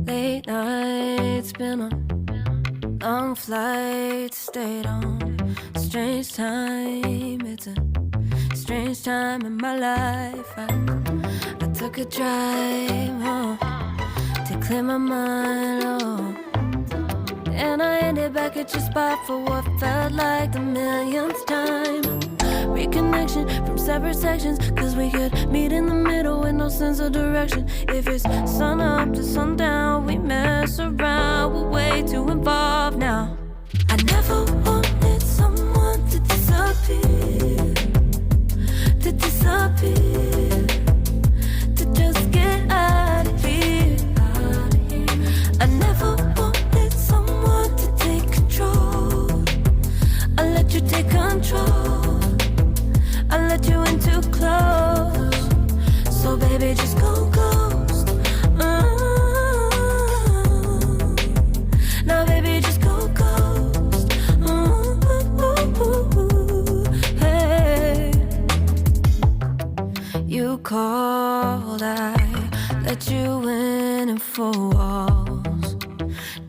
Late nights, been on long flights, stayed on strange time. It's a strange time in my life. I took a drive home to clear my mind, oh. And I ended back at your spot for what felt like the millionth time. Reconnection from separate sections, cause we could meet in the middle with no sense of direction. If it's sun up to sundown, we mess around, we're way too involved now. I never wanted someone to disappear, to just get out of here. I never wanted someone to take control. I let you take control, I let you in too close. So baby, just go ghost. Now baby, just go ghost. Hey. You called, I let you in and 4 walls.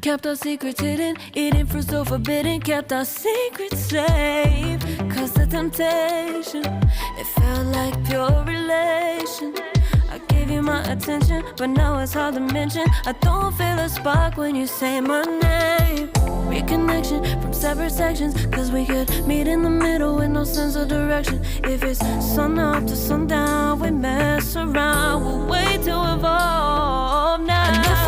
Kept our secrets hidden, eating fruit so forbidden. Kept our secrets safe, cause the temptation, it felt like pure relation. I gave you my attention, but now it's hard to mention. I don't feel a spark when you say my name. Reconnection from separate sections, cause we could meet in the middle with no sense of direction. If it's sun up to sundown, we mess around, we're way too evolved now.